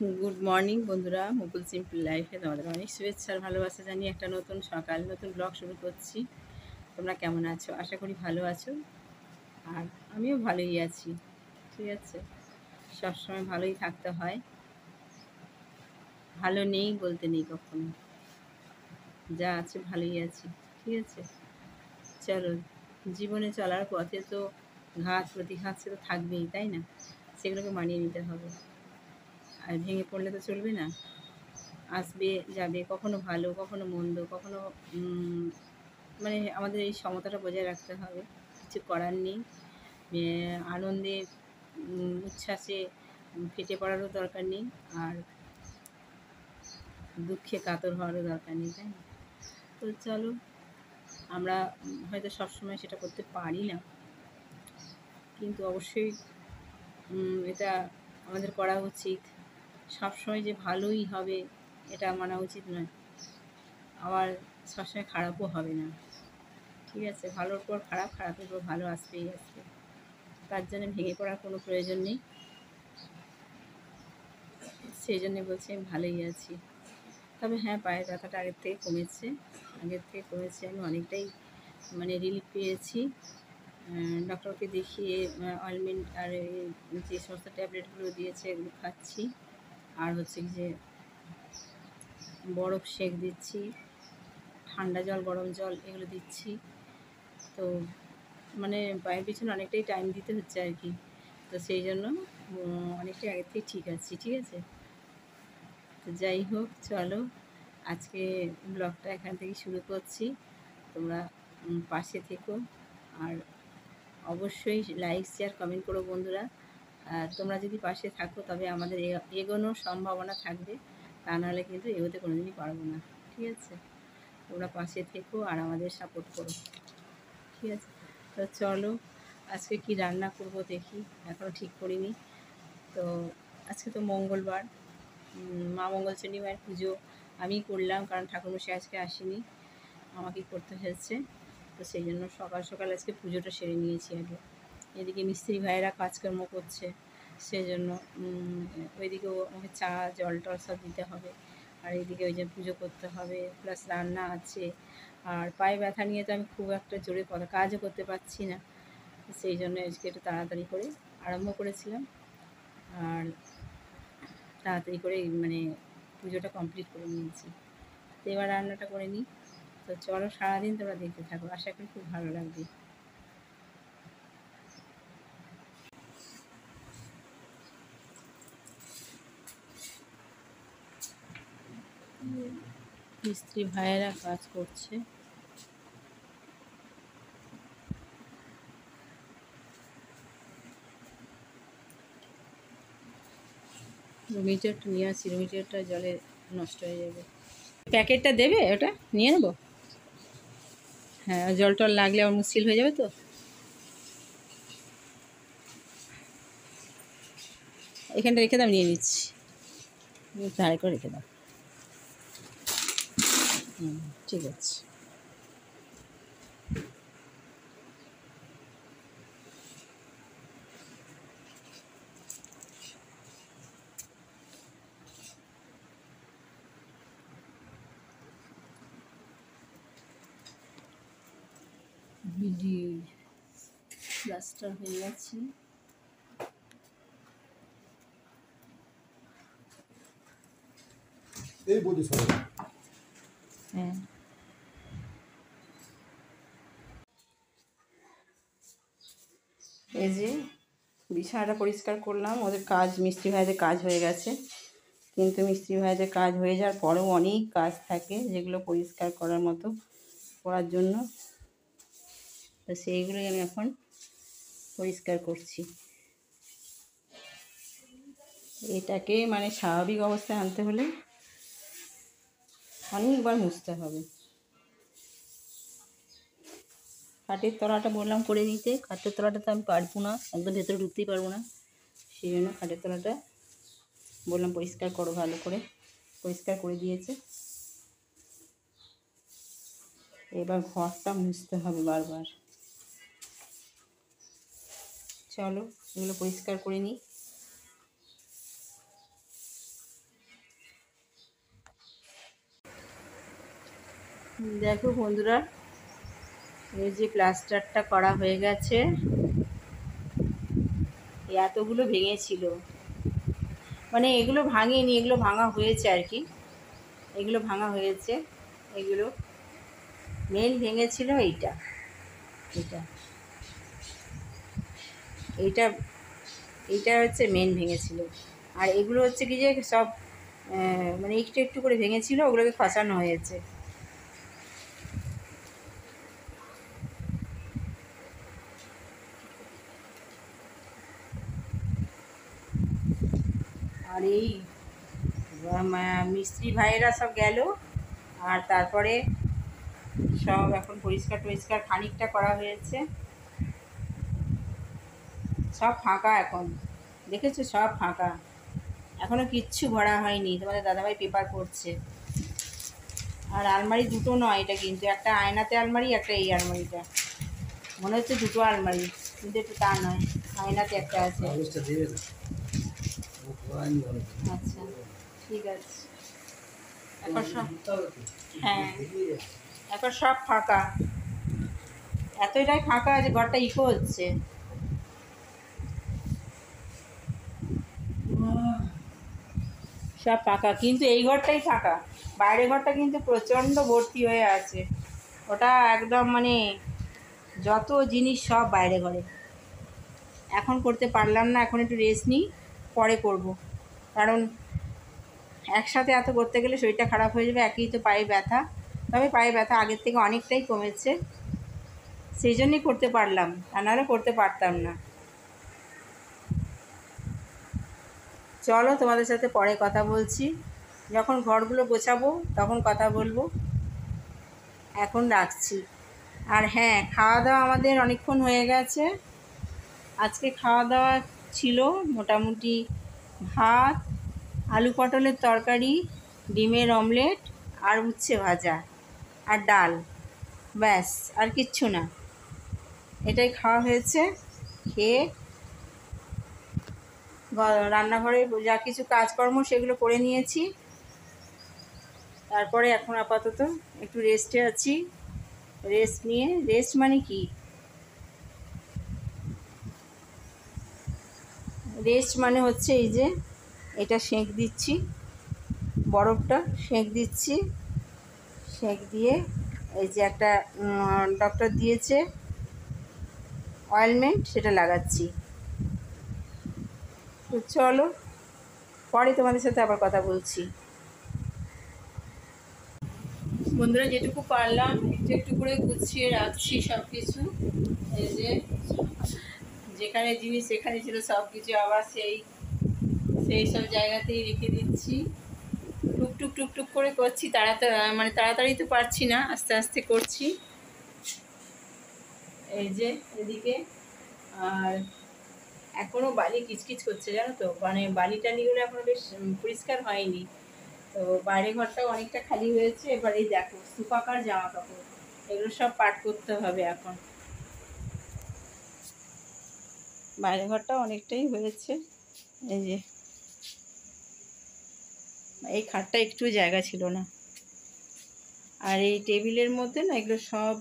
Good morning বন্ধুরা, মুকুল simple লাইফে তোমাদের অনেক শুভেচ্ছা আর ভালোবাসা জানিয়ে একটা নতুন সকাল নতুন ব্লগ শুরু করছি। তোমরা কেমন আছো? আশা করি ভালো আছো। আর আমিও ভালোই আছি। ঠিক আছে, সবসময় ভালোই থাকতে হয়, ভালো নেই বলতে নেই কখনো, যা আছে ভালোই আছি। ঠিক আছে, চলো, জীবনে চলার পথে তো ঘাত প্রতিঘাত সে তো থাকবেই, তাই না? সেগুলোকে মানিয়ে নিতে হবে, আর ভেঙে পড়লে তো চলবে না। আসবে যাবে, কখনো ভালো কখনো মন্দ, কখনো মানে আমাদের এই সমতাটা বজায় রাখতে হবে। কিছু করার নেই। আনন্দে উচ্ছ্বাসে ফেটে পড়ারও দরকার নেই, আর দুঃখে কাতর হওয়ারও দরকার নেই, তাই না? তো চলো, আমরা হয়তো সবসময় সেটা করতে পারি না, কিন্তু অবশ্যই এটা আমাদের করা উচিত। সবসময় যে ভালোই হবে এটা মানা উচিত নয়, আবার সবসময় খারাপও হবে না। ঠিক আছে, ভালোর পর খারাপ, খারাপের পর ভালো আসবেই আসবে। তার জন্য ভেঙে পড়ার কোনো প্রয়োজন নেই। সেই জন্যে বলছি আমি ভালোই আছি। তবে হ্যাঁ, পায়ের ব্যথাটা আগের থেকে কমেছে। আমি অনেকটাই রিলিফ পেয়েছি। ডক্টরকে দেখিয়ে অয়েনমেন্ট আর যে সমস্ত ট্যাবলেটগুলো দিয়েছে এগুলো খাচ্ছি। আর হচ্ছে যে বরফ সেঁক দিচ্ছি, ঠান্ডা জল গরম জল এগুলো দিচ্ছি। তো পায়ের পিছনে অনেকটাই টাইম দিতে হচ্ছে আর কি। তো সেই জন্য অনেকটাই আগের থেকে ঠিক আছি। ঠিক আছে, তো যাই হোক, চলো আজকে ব্লগটা এখান থেকে শুরু করছি। তোমরা পাশে থেকো, আর অবশ্যই লাইক শেয়ার কমেন্ট করো বন্ধুরা। তোমরা যদি পাশে থাকো তবে আমাদের এগোনোর সম্ভাবনা থাকবে, তা নাহলে কিন্তু এগোতে কোনোদিনই পারবো না। ঠিক আছে, তোমরা পাশে থেকো আর আমাদের সাপোর্ট করো। ঠিক আছে, তো চলো আজকে কি রান্না করব দেখি, এখনও ঠিক করিনি। তো আজকে তো মঙ্গলবার, মা মঙ্গলচণ্ডী মায়ের পুজো আমি করলাম, কারণ ঠাকুরমশাই আজকে আসেনি, আমাকেই করতে হয়েছে। তো সেই জন্য সকাল সকাল আজকে পুজোটা সেরে নিয়েছি আগে। এদিকে মিস্ত্রি ভাইয়েরা কাজকর্ম করছে, সেই জন্য ওইদিকেও আমাকে চা জল টল সব দিতে হবে, আর এইদিকে ওই যে পুজো করতে হবে, প্লাস রান্না আছে। আর পায়ে ব্যথা নিয়ে তো আমি খুব একটা জোরে কাজও করতে পারছি না, সেই জন্য আজকে একটু তাড়াতাড়ি করে আরম্ভ করেছিলাম, আর তাড়াতাড়ি করে পুজোটা কমপ্লিট করে নিয়েছি। তো এবার রান্নাটা করে নিই। তো চলো, সারাদিন তোমরা দেখতে থাকো, আশা করি খুব ভালো লাগবে। মিস্ত্রি ভাইয়েরা কাজ করছে। রুমিটারটা নিয়ে আসি, রুমিটারটা জলে নষ্ট হয়ে যাবে। প্যাকেটটা দেবে, ওটা নিয়ে নেবো। হ্যাঁ, জল টল লাগলে আমার মুশকিল হয়ে যাবে তো। এখানটা রেখে দাও, নিয়ে নিচ্ছি। ধারে করে রেখে দাও। ঠিক আছে। ভিডিও প্লাস্টার হয়ে গেছে। হ্যাঁ, এই যে বিছানাটা পরিষ্কার করলাম। ওদের কাজ, মিস্ত্রি ভাইদের কাজ হয়ে গেছে, কিন্তু মিস্ত্রি ভাইদের কাজ হয়ে যাওয়ার পরেও অনেক কাজ থাকে যেগুলো পরিষ্কার করার মতো, করার জন্য। তো সেইগুলোই আমি এখন পরিষ্কার করছি। এটাকে স্বাভাবিক অবস্থায় আনতে হলে অনেকবার মুছতে হবে। খাটের তলাটা বললাম করে নিতে, খাটের তলাটা তো আমি পারবো না, একদম ভেতরে ঢুকতেই পারবো না, সেই জন্য খাটের তলাটা বললাম পরিষ্কার করো ভালো করে। পরিষ্কার করে দিয়েছে। এবার ঘরটা মুছতে হবে বারবার। চলো এগুলো পরিষ্কার করে নিই। দেখো বন্ধুরা, এই যে প্লাস্টারটা করা হয়ে গেছে। এতগুলো ভেঙেছিল, মানে এগুলো ভাঙেনি, এগুলো ভাঙা হয়েছে আর কি, এগুলো ভাঙা হয়েছে। এগুলো মেন ভেঙেছিল এইটা, এটা এইটা এইটা হচ্ছে মেন ভেঙেছিল। আর এগুলো হচ্ছে কি যে সব মানে একটু একটু করে ভেঙেছিল, ওগুলোকে খসানো হয়েছে। আর এই মিস্ত্রি ভাইয়েরা সব গেল, আর তারপরে সব এখন পরিষ্কার টরিষ্কার খানিকটা করা হয়েছে। সব ফাঁকা এখন, দেখেছো সব ফাঁকা, এখনও কিচ্ছু ভরা হয়নি। তোমাদের দাদাভাই পেপার করছে। আর আলমারি দুটো নয় এটা, কিন্তু একটা আয়নাতে আলমারি, একটা এই আলমারিটা। মনে হচ্ছে দুটো আলমারি, কিন্তু একটু তা নয়, আয়নাতে একটা আছে। আচ্ছা ঠিক আছে। এখন সব, হ্যাঁ এখন সব ফাঁকা, এতটাই ফাঁকা যে ঘরটা ইকো হচ্ছে। সব ফাঁকা, কিন্তু এই ঘরটাই ফাঁকা, বাইরের ঘরটা কিন্তু প্রচণ্ড ভর্তি হয়ে আছে। ওটা একদম মানে যত জিনিস সব বাইরে ঘরে। এখন করতে পারলাম না, এখন একটু রেস্ট নিই, পরে করব। কারণ একসাথে এত করতে গেলে শরীরটা খারাপ হয়ে যাবে। একই তো পায়ে ব্যথা, তবে পায়ে ব্যথা আগের থেকে অনেকটাই কমেছে, সেই জন্যই করতে পারলাম, আর নাহলে করতে পারতাম না। চলো তোমাদের সাথে পরে কথা বলছি, যখন ঘরগুলো গোছাবো তখন কথা বলবো। এখন রাখছি। আর হ্যাঁ, খাওয়া দাওয়া আমাদের অনেকক্ষণ হয়ে গেছে। আজকে খাওয়া দাওয়া ছিল মোটামুটি ভাত, আলু পটলের তরকারি, ডিমের অমলেট, আর উচ্ছে ভাজা, আর ডাল, ব্যাস আর কিচ্ছু না। এটাই খাওয়া হয়েছে। খেয়ে রান্নাঘরে যা কিছু কাজকর্ম সেগুলো করে নিয়েছি। তারপরে এখন আপাতত একটু রেস্টে আছি। রেস্ট নিয়ে, রেস্ট মানে কি, রেস্ট মানে হচ্ছে এই যে এটা সেঁক দিচ্ছি, বরফটা সেঁক দিচ্ছি, সেঁক দিয়ে এই যে একটা ডক্টর দিয়েছে অয়েলমেন্ট, সেটা লাগাচ্ছি। তো চলো পরে তোমাদের সাথে আবার কথা বলছি। বন্ধুরা, যেটুকু পারলাম একটু একটু করে গুছিয়ে রাখছি সব কিছু। এই যে যেখানে জিনিস সেখানে ছিল সব কিছু আবার সেই সব জায়গাতেই রেখে দিচ্ছি। টুকটুক টুকটুক করে করছি, মানে তাড়াতাড়ি তো পারছি না, আস্তে আস্তে করছি। এই যে এদিকে, আর এখনও বালি কিচকিচ করছে জানো তো, মানে বালি টালিগুলো এখনও বেশ পরিষ্কার হয়নি। তো বাইরে ঘরটাও অনেকটা খালি হয়েছে। এবার এই দেখো সুপাকার জামা কাপড়, এগুলো সব পাট করতে হবে এখন। বাইরে ঘরটাও অনেকটাই হয়েছে। এই যে এই খাটটা একটু জায়গা ছিল না, আর এই টেবিলের মধ্যে না এগুলো সব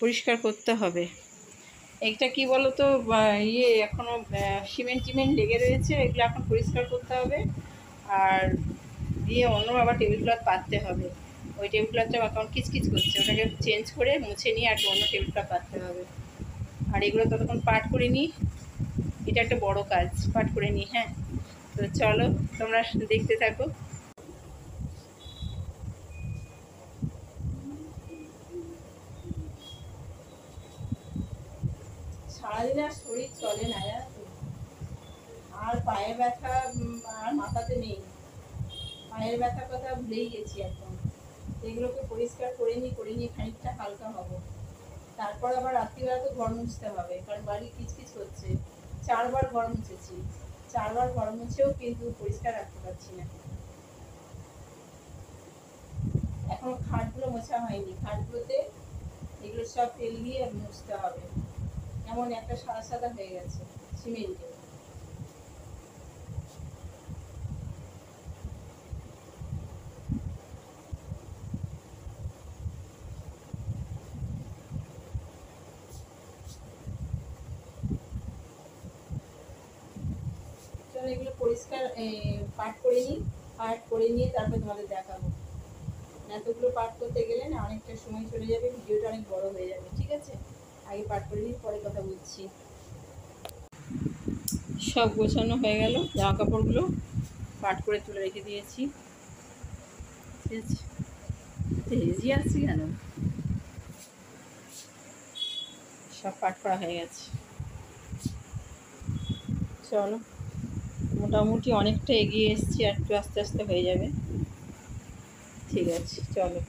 পরিষ্কার করতে হবে। একটা কি বলো তো, এখনও সিমেন্ট টিমেন্ট লেগে রয়েছে, এগুলো এখন পরিষ্কার করতে হবে। আর দিয়ে অন্য আবার টেবিল ক্লথ পাততে হবে। ওই টেবিল ক্লথটা এখন কিচকিচ করছে, ওটাকে চেঞ্জ করে মুছে নিয়ে আর অন্য টেবিল ক্লথ পাততে হবে। আর এগুলো ততক্ষণ পাট করে নিই, এটা একটা বড় কাজ, পাট করে নিই। হ্যাঁ, তো চলো তোমরা দেখতে থাকো। সারাদিন আর শরীর চলে না জানো তো, আর পায়ে ব্যথা আর মাথাতে নেই। পায়ের ব্যথা কথা ভুলেই গেছি এখন। এগুলোকে পরিষ্কার করে নিয়ে খানিকটা হালকা হবো। তারপর আবার রাত্রিবেলা তো ঘর মুছতে হবে, কারণ বাড়ি কিচকিচ করছে। 4বার ঘর মুছেছি, 4বার ঘর মুছেও কিন্তু পরিষ্কার রাখতে পারছি না। এখনো খাটগুলো মোছা হয়নি, খাটগুলোতে এগুলো সব তেল দিয়ে মুছতে হবে। এমন একটা সাদা সাদা হয়ে গেছে সিমেন্টে। চলো এগুলো পরিষ্কার পাট করে নিই, পাট করে নিয়ে তারপর তোমাদের দেখাবো। এতগুলো পাট করতে গেলে না অনেকটা সময় চলে যাবে, ভিডিওটা অনেক বড় হয়ে যাবে। ঠিক আছে, আগে পাট করে নিই, পরে কথা বলছি। সব গোছানো হয়ে গেল, জামা কাপড়গুলো পাট করে তুলে রেখে দিয়েছি। ঠিক আছে, হেজি আসছি কেন, সব পাট করা হয়ে গেছে। চলো, মোটামুটি অনেকটা এগিয়ে এসেছি, আর একটু আস্তে আস্তে হয়ে যাবে। ঠিক আছে, চলো।